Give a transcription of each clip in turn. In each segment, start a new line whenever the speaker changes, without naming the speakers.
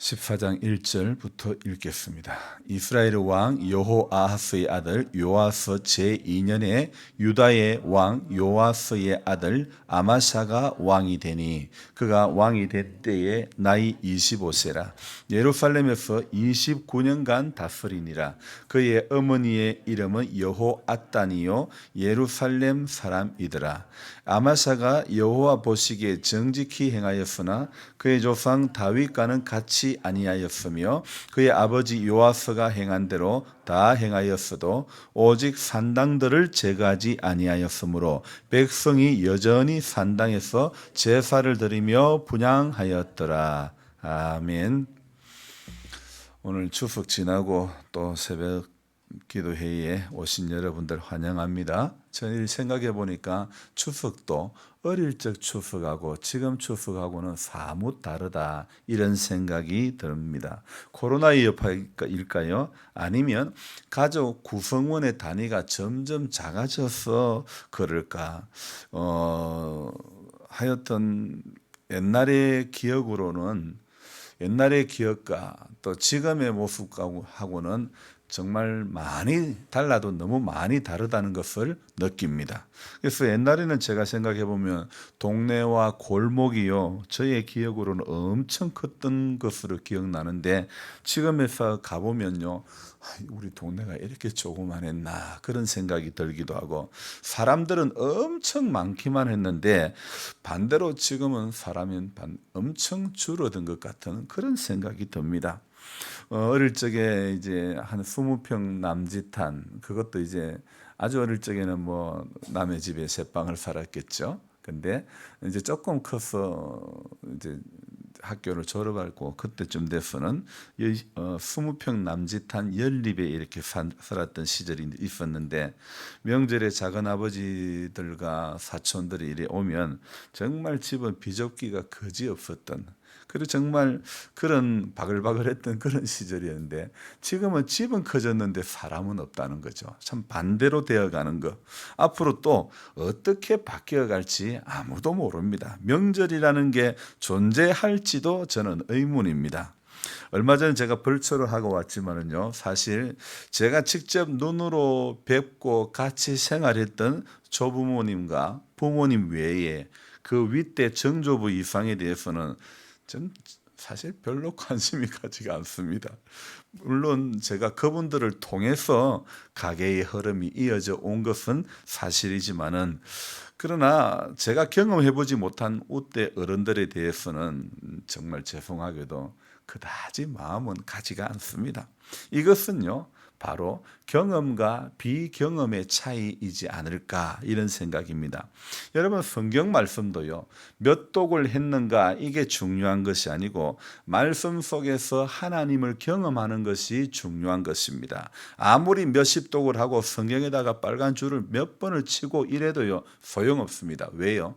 14장 1절부터 읽겠습니다. 이스라엘 왕 여호아하스의 아들 요아스 제2년에 유다의 왕 요아스의 아들 아마샤가 왕이 되니 그가 왕이 될 때에 나이 25세라. 예루살렘에서 29년간 다스리니라. 그의 어머니의 이름은 여호앗단이요 예루살렘 사람이더라. 아마샤가 여호와 보시기에 정직히 행하였으나 그의 조상 다윗과는 같이 아니하였으며 그의 아버지 요아스가 행한 대로 다 행하였어도 오직 산당들을 제거하지 아니하였으므로 백성이 여전히 산당에서 제사를 드리며 분향하였더라. 아멘. 오늘 추석 지나고 또 새벽 기도회의에 오신 여러분들 환영합니다. 저희 생각해 보니까 추석도 어릴 적 추석하고 지금 추석하고는 사뭇 다르다 이런 생각이 듭니다. 코로나의 여파일까요? 아니면 가족 구성원의 단위가 점점 작아져서 그럴까? 하여튼 옛날의 기억으로는 옛날의 기억과 또 지금의 모습하고는 정말 많이 달라도 너무 많이 다르다는 것을 느낍니다. 그래서 옛날에는 제가 생각해 보면 동네와 골목이요 저의 기억으로는 엄청 컸던 것으로 기억나는데 지금에서 가보면요 우리 동네가 이렇게 조그만했나 그런 생각이 들기도 하고 사람들은 엄청 많기만 했는데 반대로 지금은 사람이 엄청 줄어든 것 같은 그런 생각이 듭니다. 어릴 적에 이제 한 20평 남짓한 그것도 이제 아주 어릴 적에는 뭐 남의 집에 새방을 살았겠죠. 근데 이제 조금 커서 이제 학교를 졸업하고 그때쯤 돼서는 20평 남짓한 연립에 이렇게 살았던 시절이 있었는데 명절에 작은 아버지들과 사촌들이 이래 오면 정말 집은 비좁기가 거지 없었던 그리고 정말 그런 바글바글했던 그런 시절이었는데 지금은 집은 커졌는데 사람은 없다는 거죠. 참 반대로 되어가는 것. 앞으로 또 어떻게 바뀌어갈지 아무도 모릅니다. 명절이라는 게 존재할지도 저는 의문입니다. 얼마 전에 제가 벌초를 하고 왔지만은요, 사실 제가 직접 눈으로 뵙고 같이 생활했던 조부모님과 부모님 외에 그 윗대 정조부 이상에 대해서는 전 사실 별로 관심이 가지가 않습니다. 물론 제가 그분들을 통해서 가게의 흐름이 이어져 온 것은 사실이지만은 그러나 제가 경험해보지 못한 우대 어른들에 대해서는 정말 죄송하게도 그다지 마음은 가지가 않습니다. 이것은요 바로 경험과 비경험의 차이이지 않을까 이런 생각입니다. 여러분 성경 말씀도요 몇 독을 했는가 이게 중요한 것이 아니고 말씀 속에서 하나님을 경험하는 것이 중요한 것입니다. 아무리 몇십 독을 하고 성경에다가 빨간 줄을 몇 번을 치고 이래도요 소용없습니다. 왜요?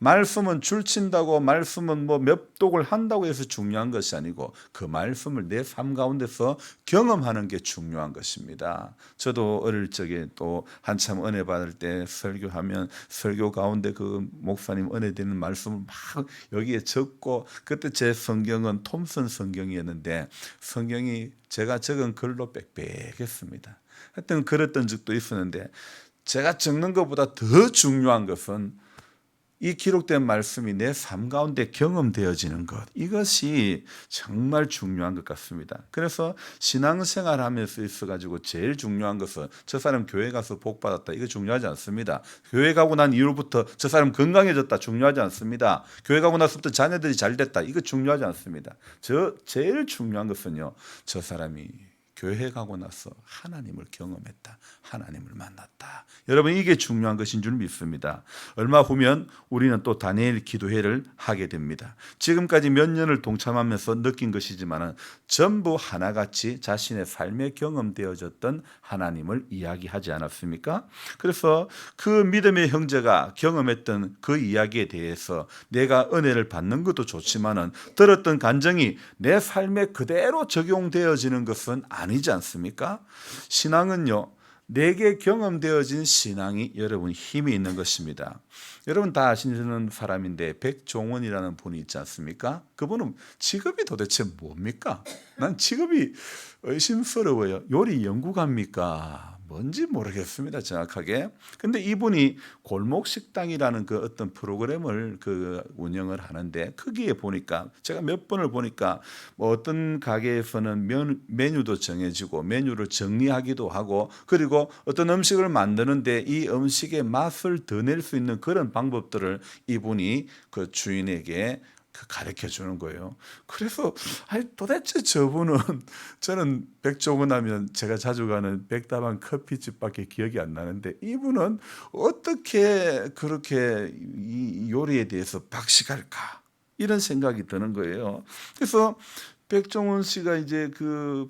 말씀은 줄 친다고 말씀은 뭐 몇 독을 한다고 해서 중요한 것이 아니고 그 말씀을 내 삶 가운데서 경험하는 게 중요한 것입니다. 저도 어릴 적에 또 한참 은혜 받을 때 설교하면 설교 가운데 그 목사님 은혜 되는 말씀을 막 여기에 적고 그때 제 성경은 톰슨 성경이었는데 성경이 제가 적은 글로 빽빽했습니다. 하여튼 그랬던 적도 있었는데 제가 적는 것보다 더 중요한 것은 이 기록된 말씀이 내 삶 가운데 경험되어지는 것 이것이 정말 중요한 것 같습니다. 그래서 신앙생활 하면서 있어가지고 제일 중요한 것은 저 사람 교회 가서 복 받았다 이거 중요하지 않습니다. 교회 가고 난 이후부터 저 사람 건강해졌다 중요하지 않습니다. 교회 가고 나서부터 자녀들이 잘 됐다 이거 중요하지 않습니다. 제일 중요한 것은요 저 사람이 교회 가고 나서 하나님을 경험했다. 하나님을 만났다. 여러분 이게 중요한 것인 줄 믿습니다. 얼마 후면 우리는 또 다니엘 기도회를 하게 됩니다. 지금까지 몇 년을 동참하면서 느낀 것이지만 전부 하나같이 자신의 삶에 경험되어졌던 하나님을 이야기하지 않았습니까? 그래서 그 믿음의 형제가 경험했던 그 이야기에 대해서 내가 은혜를 받는 것도 좋지만 들었던 간증이 내 삶에 그대로 적용되어지는 것은 아니지 않습니까? 신앙은요 내게 경험되어진 신앙이 여러분 힘이 있는 것입니다. 여러분 다 아시는 사람인데 백종원이라는 분이 있지 않습니까? 그분은 직업이 도대체 뭡니까? 난 직업이 의심스러워요. 요리 연구가입니까? 뭔지 모르겠습니다, 정확하게. 근데 이분이 골목식당이라는 그 어떤 프로그램을 운영을 하는데, 거기에 보니까 제가 몇 번을 보니까 뭐 어떤 가게에서는 메뉴도 정해지고 메뉴를 정리하기도 하고, 그리고 어떤 음식을 만드는데 이 음식의 맛을 더 낼 수 있는 그런 방법들을 이분이 그 주인에게 가르쳐 주는 거예요. 그래서 도대체 저분은 저는 백종원 하면 제가 자주 가는 백다방 커피집밖에 기억이 안 나는데, 이분은 어떻게 그렇게 이 요리에 대해서 박식할까, 이런 생각이 드는 거예요. 그래서 백종원 씨가 이제 그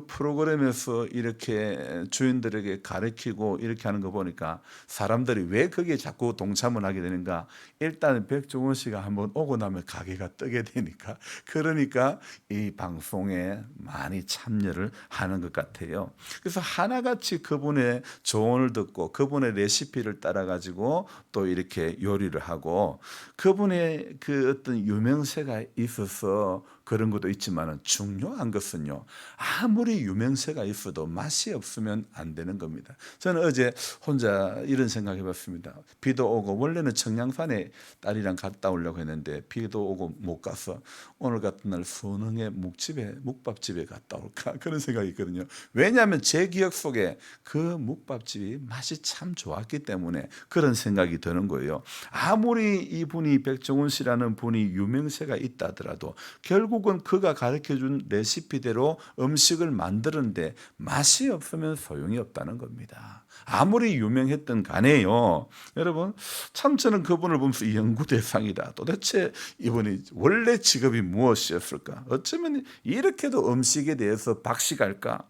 프로그램에서 이렇게 주인들에게 가르치고 이렇게 하는 거 보니까 사람들이 왜 거기에 자꾸 동참을 하게 되는가? 일단 백종원 씨가 한번 오고 나면 가게가 뜨게 되니까, 그러니까 이 방송에 많이 참여를 하는 것 같아요. 그래서 하나같이 그분의 조언을 듣고 그분의 레시피를 따라 가지고 또 이렇게 요리를 하고, 그분의 그 어떤 유명세가 있어서 그런 것도 있지만 중요한 것은요, 아무리 유명세가 있어도 맛이 없으면 안 되는 겁니다. 저는 어제 혼자 이런 생각해 봤습니다. 비도 오고, 원래는 청량산에 딸이랑 갔다 오려고 했는데 비도 오고 못 가서 오늘 같은 날 선흥의 묵밥집에 갔다 올까, 그런 생각이 있거든요. 왜냐하면 제 기억 속에 그 묵밥집이 맛이 참 좋았기 때문에 그런 생각이 드는 거예요. 아무리 이분이 백종원 씨라는 분이 유명세가 있다 하더라도 결국은 그가 가르쳐준 레시피대로 음식을 만드는데 맛이 없으면 소용이 없다는 겁니다. 아무리 유명했던 간에요. 여러분, 참 저는 그분을 보면서 연구 대상이다. 도대체 이분이 원래 직업이 무엇이었을까? 어쩌면 이렇게도 음식에 대해서 박식할까?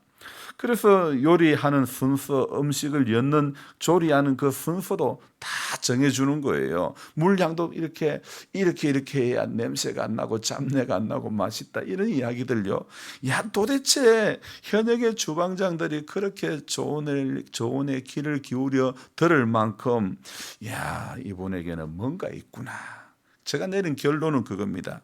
그래서 요리하는 순서, 음식을 젓는 조리하는 그 순서도 다 정해주는 거예요. 물량도 이렇게 해야 냄새가 안 나고 잡내가 안 나고 맛있다, 이런 이야기들요. 야, 도대체 현역의 주방장들이 그렇게 조언에 귀를 기울여 들을 만큼, 야, 이분에게는 뭔가 있구나. 제가 내린 결론은 그겁니다.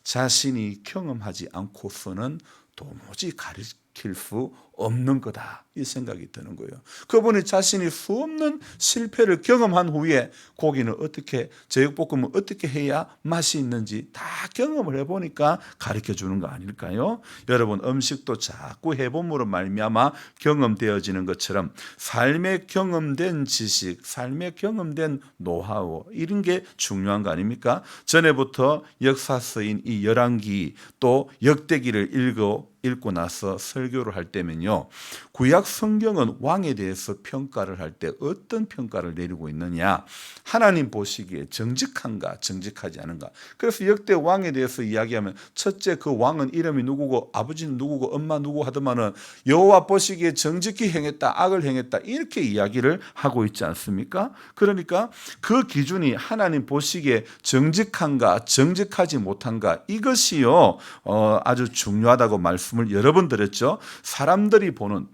자신이 경험하지 않고서는 도무지 가르칠 수 없는 거다, 이 생각이 드는 거예요. 그분이 자신이 수없는 실패를 경험한 후에 고기는 어떻게, 제육볶음은 어떻게 해야 맛이 있는지 다 경험을 해보니까 가르쳐 주는 거 아닐까요? 여러분, 음식도 자꾸 해봄으로 말미암아 경험되어지는 것처럼 삶에 경험된 지식, 삶에 경험된 노하우, 이런 게 중요한 거 아닙니까? 전에부터 역사 쓰인 이 열왕기 또 역대기를 읽고 나서 설교를 할 때면요, 구약 성경은 왕에 대해서 평가를 할 때 어떤 평가를 내리고 있느냐, 하나님 보시기에 정직한가 정직하지 않은가. 그래서 역대 왕에 대해서 이야기하면 첫째, 그 왕은 이름이 누구고 아버지는 누구고 엄마 누구 하더만은 여호와 보시기에 정직히 행했다, 악을 행했다, 이렇게 이야기를 하고 있지 않습니까? 그러니까 그 기준이 하나님 보시기에 정직한가 정직하지 못한가, 이것이요 아주 중요하다고 말씀을 여러 번 드렸죠. 사람들이 보는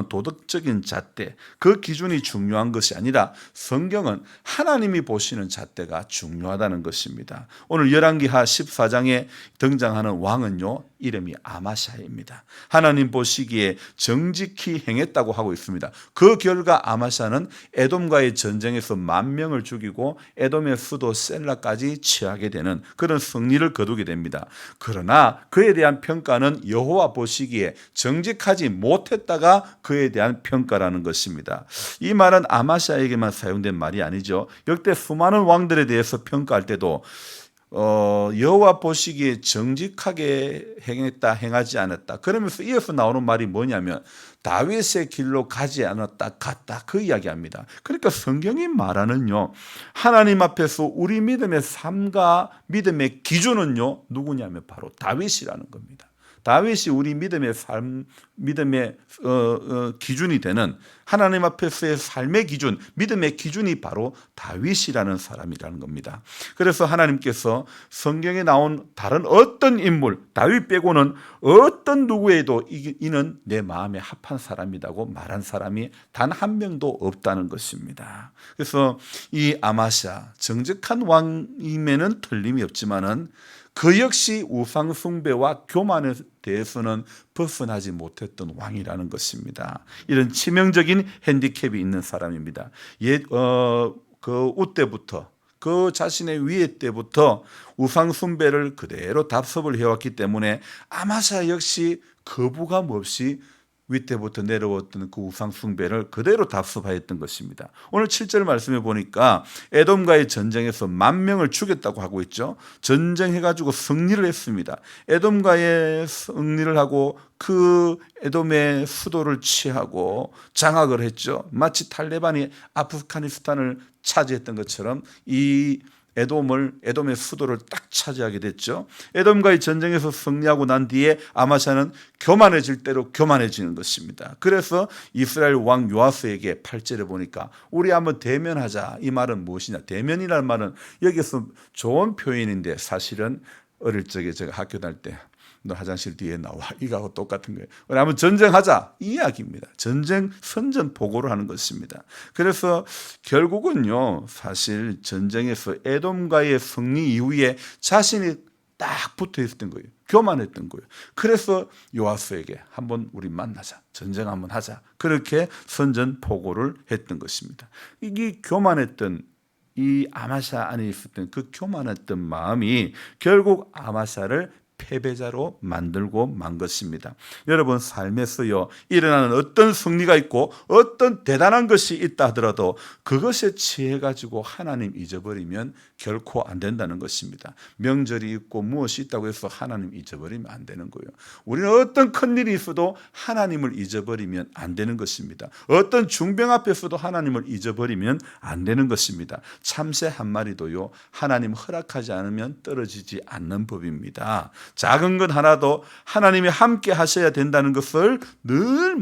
도덕적인 잣대, 그 기준이 중요한 것이 아니라 성경은 하나님이 보시는 잣대가 중요하다는 것입니다. 오늘 열왕기하 14장에 등장하는 왕은요, 이름이 아마샤입니다. 하나님 보시기에 정직히 행했다고 하고 있습니다. 그 결과 아마샤는 에돔과의 전쟁에서 10,000명을 죽이고 에돔의 수도 셀라까지 취하게 되는 그런 승리를 거두게 됩니다. 그러나 그에 대한 평가는 여호와 보시기에 정직하지 못했다가 그에 대한 평가라는 것입니다. 이 말은 아마샤에게만 사용된 말이 아니죠. 역대 수많은 왕들에 대해서 평가할 때도 여호와 보시기에 정직하게 행했다, 행하지 않았다, 그러면서 이어서 나오는 말이 뭐냐면 다윗의 길로 가지 않았다, 갔다, 그 이야기합니다. 그러니까 성경이 말하는요, 하나님 앞에서 우리 믿음의 삶과 믿음의 기준은요 누구냐면 바로 다윗이라는 겁니다. 다윗이 우리 믿음의 기준이 되는 하나님 앞에서의 삶의 기준, 믿음의 기준이 바로 다윗이라는 사람이라는 겁니다. 그래서 하나님께서 성경에 나온 다른 어떤 인물, 다윗 빼고는 어떤 누구에도 이는 내 마음에 합한 사람이라고 말한 사람이 단 한 명도 없다는 것입니다. 그래서 이 아마샤, 정직한 왕임에는 틀림이 없지만은 그 역시 우상 숭배와 교만에 대해서는 벗어나지 못했던 왕이라는 것입니다. 이런 치명적인 핸디캡이 있는 사람입니다. 그 때부터 그 자신의 위에 때부터 우상 숭배를 그대로 답습을 해왔기 때문에 아마샤 역시 거부감 없이 윗때부터 내려왔던 그 우상 숭배를 그대로 답습하였던 것입니다. 오늘 7절 말씀해 보니까 에돔과의 전쟁에서 10,000명을 죽였다고 하고 있죠. 전쟁해가지고 승리를 했습니다. 에돔과의 승리를 하고 그 에돔의 수도를 취하고 장악을 했죠. 마치 탈레반이 아프가니스탄을 차지했던 것처럼 이 에돔의 수도를 딱 차지하게 됐죠. 에돔과의 전쟁에서 승리하고 난 뒤에 아마샤는 교만해질 대로 교만해지는 것입니다. 그래서 이스라엘 왕 요아스에게 8절에 보니까 우리 한번 대면하자. 이 말은 무엇이냐? 대면이라는 말은 여기서 좋은 표현인데 사실은 어릴 적에 제가 학교 다닐 때 너 화장실 뒤에 나와. 이거하고 똑같은 거예요. 우리 한번 전쟁하자. 이 이야기입니다. 전쟁 선전 보고를 하는 것입니다. 그래서 결국은요, 사실 전쟁에서 에돔과의 승리 이후에 자신이 딱 붙어 있었던 거예요. 교만했던 거예요. 그래서 요아스에게 한번 우리 만나자. 전쟁 한번 하자. 그렇게 선전 보고를 했던 것입니다. 이게 교만했던 이 아마샤 안에 있었던 그 교만했던 마음이 결국 아마샤를 패배자로 만들고 만 것입니다. 여러분 삶에서요 일어나는 어떤 승리가 있고 어떤 대단한 것이 있다 하더라도 그것에 취해가지고 하나님 잊어버리면 결코 안 된다는 것입니다. 명절이 있고 무엇이 있다고 해서 하나님 잊어버리면 안 되는 거예요. 우리는 어떤 큰일이 있어도 하나님을 잊어버리면 안 되는 것입니다. 어떤 중병 앞에서도 하나님을 잊어버리면 안 되는 것입니다. 참새 한 마리도요 하나님 허락하지 않으면 떨어지지 않는 법입니다. 작은 것 하나도 하나님이 함께 하셔야 된다는 것을 늘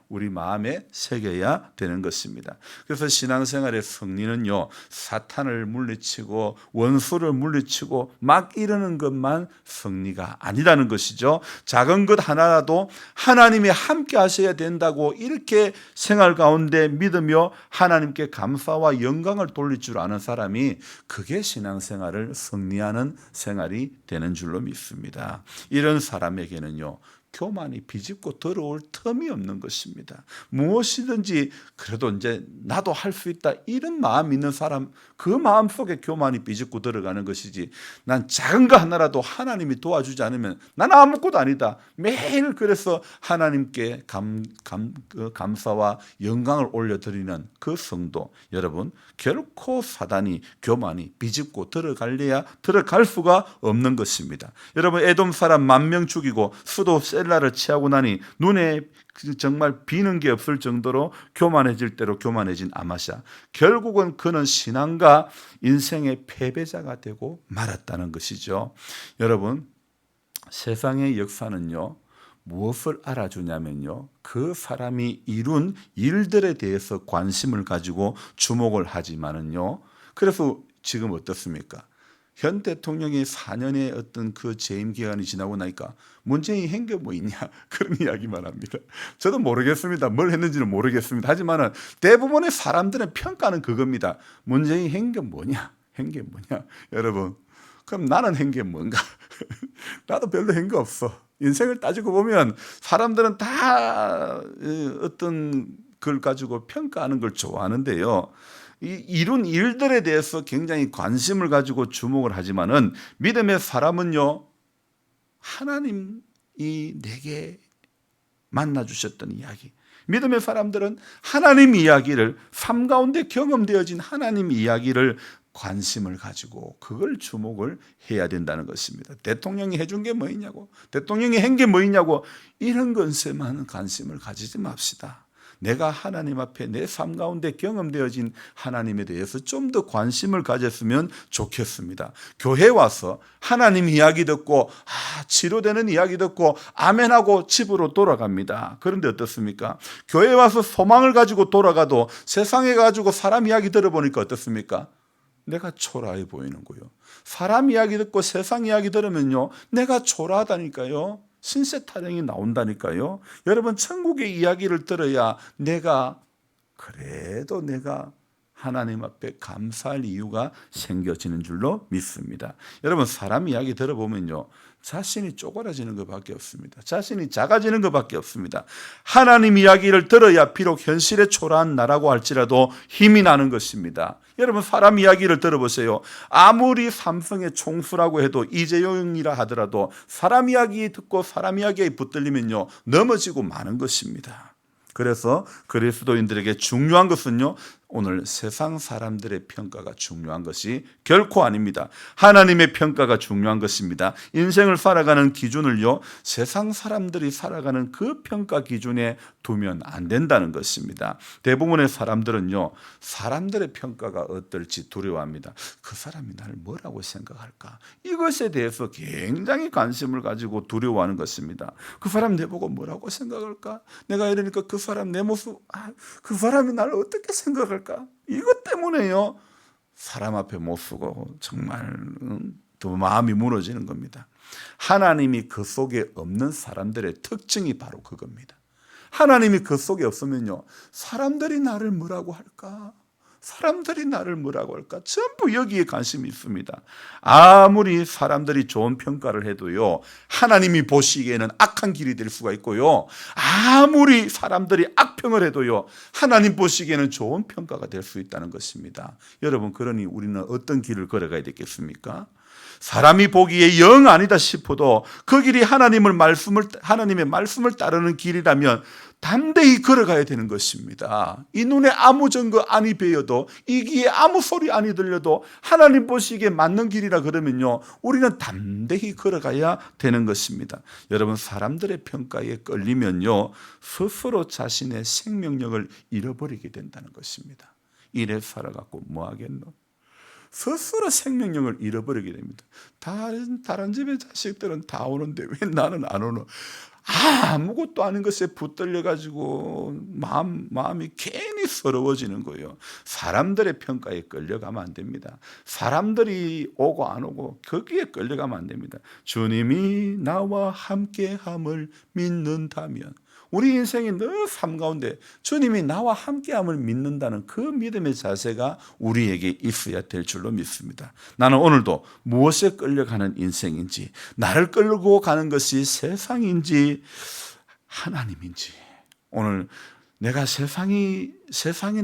우리 마음에 새겨야 되는 것입니다. 그래서 신앙생활의 승리는요, 사탄을 물리치고 원수를 물리치고 막 이러는 것만 승리가 아니라는 것이죠. 작은 것 하나라도 하나님이 함께 하셔야 된다고 이렇게 생활 가운데 믿으며 하나님께 감사와 영광을 돌릴 줄 아는 사람이 그게 신앙생활을 승리하는 생활이 되는 줄로 믿습니다. 이런 사람에게는요, 교만이 비집고 들어올 틈이 없는 것입니다. 무엇이든지 그래도 이제 나도 할 수 있다 이런 마음 있는 사람, 그 마음 속에 교만이 비집고 들어가는 것이지, 난 작은 거 하나라도 하나님이 도와주지 않으면 난 아무것도 아니다. 매일 그래서 하나님께 감사와 영광을 올려드리는 그 성도 여러분, 결코 사단이 교만이 비집고 들어갈 수가 없는 것입니다. 여러분, 에돔 사람 10,000명 죽이고 수도 셀라를 취하고 나니 눈에 정말 비는 게 없을 정도로 교만해질 대로 교만해진 아마샤, 결국은 그는 신앙과 인생의 패배자가 되고 말았다는 것이죠. 여러분, 세상의 역사는요 무엇을 알아주냐면요, 그 사람이 이룬 일들에 대해서 관심을 가지고 주목을 하지만은요, 그래서 지금 어떻습니까? 현 대통령이 4년의 어떤 그 재임 기간이 지나고 나니까 문재인이 한 게 뭐 있냐 그런 이야기만 합니다. 저도 모르겠습니다. 뭘 했는지는 모르겠습니다. 하지만은 대부분의 사람들의 평가는 그겁니다. 문재인이 한 게 뭐냐? 한 게 뭐냐? 여러분, 그럼 나는 한 게 뭔가? 나도 별로 한 거 없어. 인생을 따지고 보면 사람들은 다 어떤 걸 가지고 평가하는 걸 좋아하는데요, 이룬 일들에 대해서 굉장히 관심을 가지고 주목을 하지만은 믿음의 사람은요, 하나님이 내게 만나 주셨던 이야기, 믿음의 사람들은 하나님 이야기를, 삶 가운데 경험되어진 하나님 이야기를 관심을 가지고 그걸 주목을 해야 된다는 것입니다. 대통령이 해준 게 뭐 있냐고, 대통령이 한 게 뭐 있냐고, 이런 것에만 관심을 가지지 맙시다. 내가 하나님 앞에 내 삶 가운데 경험되어진 하나님에 대해서 좀 더 관심을 가졌으면 좋겠습니다. 교회 와서 하나님 이야기 듣고 치료되는 이야기 듣고 아멘하고 집으로 돌아갑니다. 그런데 어떻습니까? 교회 와서 소망을 가지고 돌아가도 세상에 가지고 사람 이야기 들어보니까 어떻습니까? 내가 초라해 보이는 거예요. 사람 이야기 듣고 세상 이야기 들으면요, 내가 초라하다니까요. 신세 타령이 나온다니까요. 여러분, 천국의 이야기를 들어야 그래도 내가 하나님 앞에 감사할 이유가 생겨지는 줄로 믿습니다. 여러분, 사람 이야기 들어보면요, 자신이 쪼그라지는 것밖에 없습니다. 자신이 작아지는 것밖에 없습니다. 하나님 이야기를 들어야 비록 현실에 초라한 나라고 할지라도 힘이 나는 것입니다. 여러분, 사람 이야기를 들어보세요. 아무리 삼성의 총수라고 해도 이재용이라 하더라도 사람 이야기 듣고 사람 이야기에 붙들리면요, 넘어지고 마는 것입니다. 그래서 그리스도인들에게 중요한 것은요, 오늘 세상 사람들의 평가가 중요한 것이 결코 아닙니다. 하나님의 평가가 중요한 것입니다. 인생을 살아가는 기준을요, 세상 사람들이 살아가는 그 평가 기준에 두면 안 된다는 것입니다. 대부분의 사람들은요, 사람들의 평가가 어떨지 두려워합니다. 그 사람이 나를 뭐라고 생각할까? 이것에 대해서 굉장히 관심을 가지고 두려워하는 것입니다. 그 사람 내보고 뭐라고 생각할까? 내가 이러니까 그 사람 내 모습, 그 사람이 나를 어떻게 생각할까? 이것 때문에요, 사람 앞에 못 서고 정말 또 마음이 무너지는 겁니다. 하나님이 그 속에 없는 사람들의 특징이 바로 그겁니다. 하나님이 그 속에 없으면요, 사람들이 나를 뭐라고 할까? 사람들이 나를 뭐라고 할까? 전부 여기에 관심이 있습니다. 아무리 사람들이 좋은 평가를 해도요, 하나님이 보시기에는 악한 길이 될 수가 있고요, 아무리 사람들이 악평을 해도요, 하나님 보시기에는 좋은 평가가 될 수 있다는 것입니다. 여러분, 그러니 우리는 어떤 길을 걸어가야 되겠습니까? 사람이 보기에 영 아니다 싶어도 그 길이 하나님의 말씀을 따르는 길이라면 담대히 걸어가야 되는 것입니다. 이 눈에 아무 증거 아니 베여도, 이 귀에 아무 소리 아니 들려도 하나님 보시기에 맞는 길이라 그러면요, 우리는 담대히 걸어가야 되는 것입니다. 여러분, 사람들의 평가에 끌리면요, 스스로 자신의 생명력을 잃어버리게 된다는 것입니다. 이래 살아갖고 뭐 하겠노? 스스로 생명력을 잃어버리게 됩니다. 다른 집의 자식들은 다 오는데 왜 나는 안 오노? 아무것도 아닌 것에 붙들려 가지고 마음이 괜히 서러워지는 거예요. 사람들의 평가에 끌려가면 안 됩니다. 사람들이 오고 안 오고 거기에 끌려가면 안 됩니다. 주님이 나와 함께함을 믿는다면, 우리 인생이 늘 삶 가운데 주님이 나와 함께함을 믿는다는 그 믿음의 자세가 우리에게 있어야 될 줄로 믿습니다. 나는 오늘도 무엇에 끌려가는 인생인지, 나를 끌고 가는 것이 세상인지 하나님인지, 오늘 내가 세상이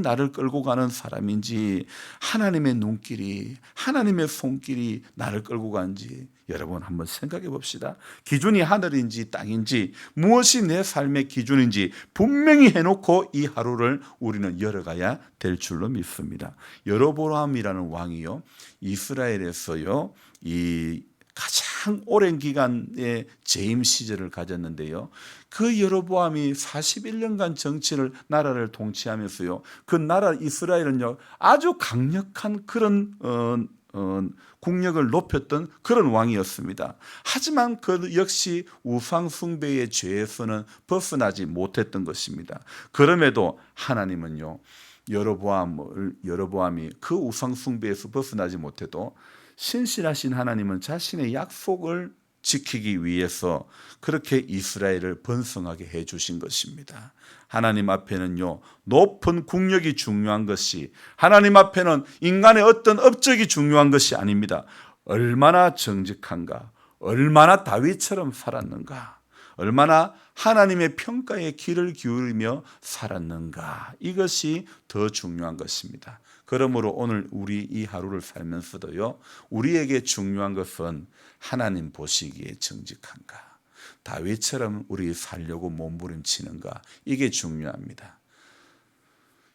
나를 끌고 가는 사람인지, 하나님의 눈길이, 하나님의 손길이 나를 끌고 가는지 여러분 한번 생각해 봅시다. 기준이 하늘인지 땅인지, 무엇이 내 삶의 기준인지 분명히 해놓고 이 하루를 우리는 열어가야 될 줄로 믿습니다. 여로보암이라는 왕이요, 이스라엘에서요, 이 가장 오랜 기간의 재임 시절을 가졌는데요, 그 여로보암이 41년간 나라를 통치하면서요, 그 나라 이스라엘은요, 아주 강력한 그런 국력을 높였던 그런 왕이었습니다. 하지만 그 역시 우상 숭배의 죄에서는 벗어나지 못했던 것입니다. 그럼에도 하나님은요, 여로보암이 그 우상 숭배에서 벗어나지 못해도 신실하신 하나님은 자신의 약속을 지키기 위해서 그렇게 이스라엘을 번성하게 해 주신 것입니다. 하나님 앞에는요, 높은 국력이 중요한 것이, 하나님 앞에는 인간의 어떤 업적이 중요한 것이 아닙니다. 얼마나 정직한가, 얼마나 다윗처럼 살았는가, 얼마나 하나님의 평가에 귀를 기울이며 살았는가, 이것이 더 중요한 것입니다. 그러므로 오늘 우리 이 하루를 살면서도요, 우리에게 중요한 것은 하나님 보시기에 정직한가, 다윗처럼 우리 살려고 몸부림치는가, 이게 중요합니다.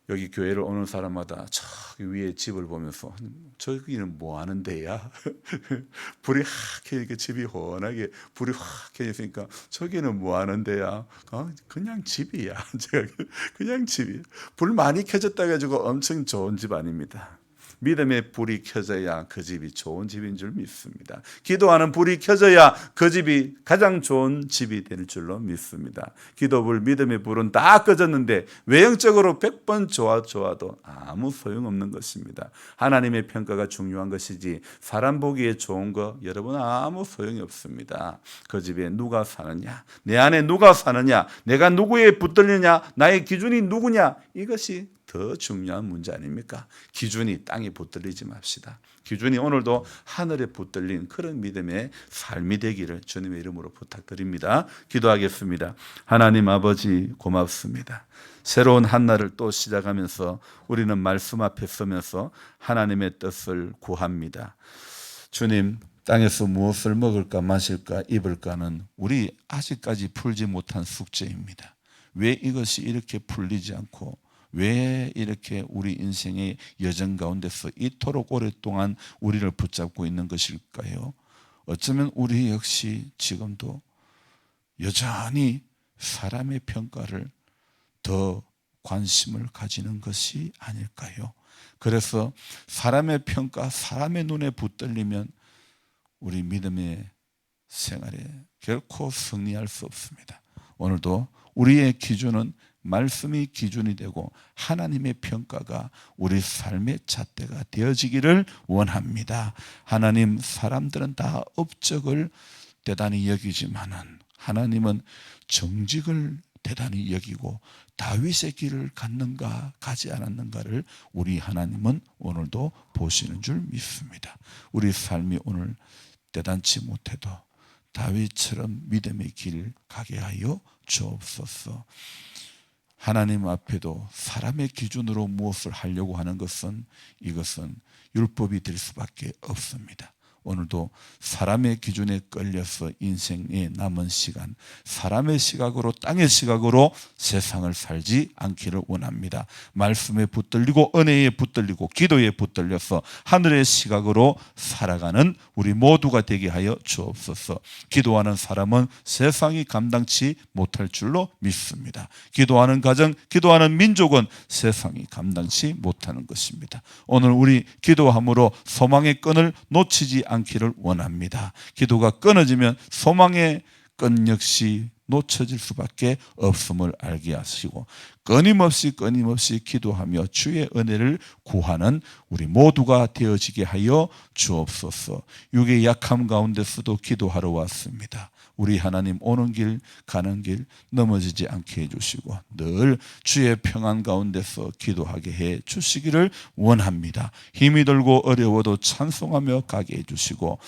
여기 교회를 오는 사람마다 저기 위에 집을 보면서 저기는 뭐 하는 데야? 불이 확 켜니까 집이 훤하게 불이 확 켜있으니까 저기는 뭐 하는 데야? 그냥 집이야. 그냥 집이야. 불 많이 켜졌다 가지고 엄청 좋은 집 아닙니다. 믿음의 불이 켜져야 그 집이 좋은 집인 줄 믿습니다. 기도하는 불이 켜져야 그 집이 가장 좋은 집이 될 줄로 믿습니다. 기도불, 믿음의 불은 다 꺼졌는데 외형적으로 100번 좋아도 아무 소용없는 것입니다. 하나님의 평가가 중요한 것이지 사람 보기에 좋은 거 여러분 아무 소용이 없습니다. 그 집에 누가 사느냐, 내 안에 누가 사느냐, 내가 누구에 붙들느냐, 나의 기준이 누구냐, 이것이 더 중요한 문제 아닙니까? 기준이 땅에 붙들리지 맙시다. 기준이 오늘도 하늘에 붙들린 그런 믿음의 삶이 되기를 주님의 이름으로 부탁드립니다. 기도하겠습니다. 하나님 아버지 고맙습니다. 새로운 한 날을 또 시작하면서 우리는 말씀 앞에 서면서 하나님의 뜻을 구합니다. 주님, 땅에서 무엇을 먹을까 마실까 입을까는 우리 아직까지 풀지 못한 숙제입니다. 왜 이것이 이렇게 풀리지 않고 왜 이렇게 우리 인생의 여정 가운데서 이토록 오랫동안 우리를 붙잡고 있는 것일까요? 어쩌면 우리 역시 지금도 여전히 사람의 평가를 더 관심을 가지는 것이 아닐까요? 그래서 사람의 평가, 사람의 눈에 붙들리면 우리 믿음의 생활에 결코 승리할 수 없습니다. 오늘도 우리의 기준은 말씀이 기준이 되고 하나님의 평가가 우리 삶의 잣대가 되어지기를 원합니다. 하나님, 사람들은 다 업적을 대단히 여기지만은 하나님은 정직을 대단히 여기고 다윗의 길을 갔는가 가지 않았는가를 우리 하나님은 오늘도 보시는 줄 믿습니다. 우리 삶이 오늘 대단치 못해도 다윗처럼 믿음의 길 가게 하여 주옵소서. 하나님 앞에도 사람의 기준으로 무엇을 하려고 하는 것은 이것은 율법이 될 수밖에 없습니다. 오늘도 사람의 기준에 끌려서 인생의 남은 시간, 사람의 시각으로, 땅의 시각으로 세상을 살지 않기를 원합니다. 말씀에 붙들리고 은혜에 붙들리고 기도에 붙들려서 하늘의 시각으로 살아가는 우리 모두가 되게 하여 주옵소서. 기도하는 사람은 세상이 감당치 못할 줄로 믿습니다. 기도하는 가정, 기도하는 민족은 세상이 감당치 못하는 것입니다. 오늘 우리 기도함으로 소망의 끈을 놓치지 않기를 원합니다. 기도가 끊어지면 소망의 끈 역시 놓쳐질 수밖에 없음을 알게 하시고 끊임없이 기도하며 주의 은혜를 구하는 우리 모두가 되어지게 하여 주옵소서. 육의 약함 가운데서도 기도하러 왔습니다. 우리 하나님, 오는 길 가는 길 넘어지지 않게 해주시고 늘 주의 평안 가운데서 기도하게 해 주시기를 원합니다. 힘이 들고 어려워도 찬송하며 가게 해주시고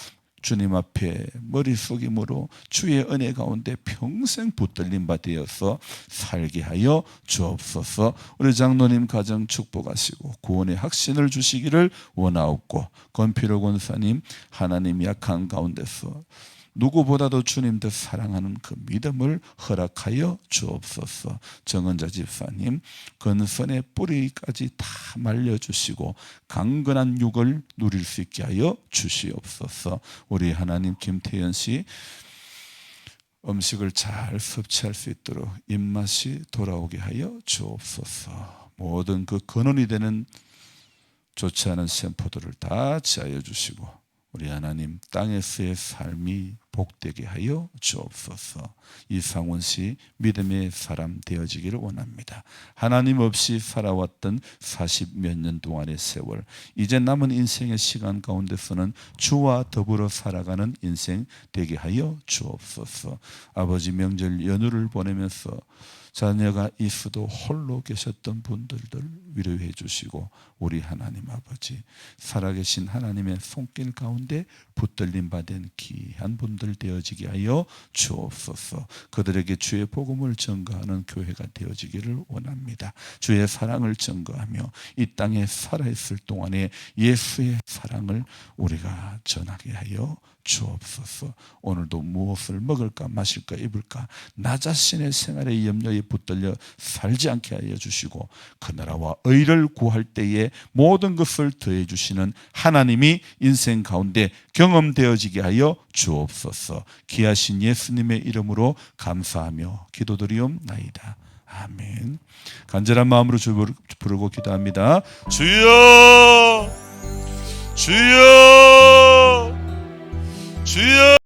주님 앞에 머리 숙임으로 주의 은혜 가운데 평생 붙들림 바 되어서 살게 하여 주옵소서. 우리 장로님 가정 축복하시고 구원의 확신을 주시기를 원하옵고 권필호 권사님, 하나님 약한 가운데서 누구보다도 주님 더 사랑하는 그 믿음을 허락하여 주옵소서. 정은자 집사님, 근선의 뿌리까지 다 말려주시고 강건한 육을 누릴 수 있게 하여 주시옵소서. 우리 하나님, 김태현 씨 음식을 잘 섭취할 수 있도록 입맛이 돌아오게 하여 주옵소서. 모든 그 근원이 되는 좋지 않은 샘포들을 다 지하여 주시고 우리 하나님, 땅에서의 삶이 복되게 하여 주옵소서. 이상원 씨 믿음의 사람 되어지기를 원합니다. 하나님 없이 살아왔던 40몇 년 동안의 세월, 이제 남은 인생의 시간 가운데서는 주와 더불어 살아가는 인생 되게 하여 주옵소서. 아버지 명절 연휴를 보내면서 자녀가 있어도 홀로 계셨던 분들을 위로해 주시고 우리 하나님 아버지, 살아계신 하나님의 손길 가운데 붙들림 받은 귀한 분들 되어지게 하여 주옵소서. 그들에게 주의 복음을 전가하는 교회가 되어지기를 원합니다. 주의 사랑을 전가하며 이 땅에 살아있을 동안에 예수의 사랑을 우리가 전하게 하여 주옵소서. 오늘도 무엇을 먹을까 마실까 입을까 나 자신의 생활의 염려에 붙들려 살지 않게 하여 주시고 그 나라와 의를 구할 때에 모든 것을 더해 주시는 하나님이 인생 가운데 경험되어지게 하여 주옵소서. 귀하신 예수님의 이름으로 감사하며 기도드리옵나이다. 아멘. 간절한 마음으로 주 부르고 기도합니다. 주여, 주여, 주여.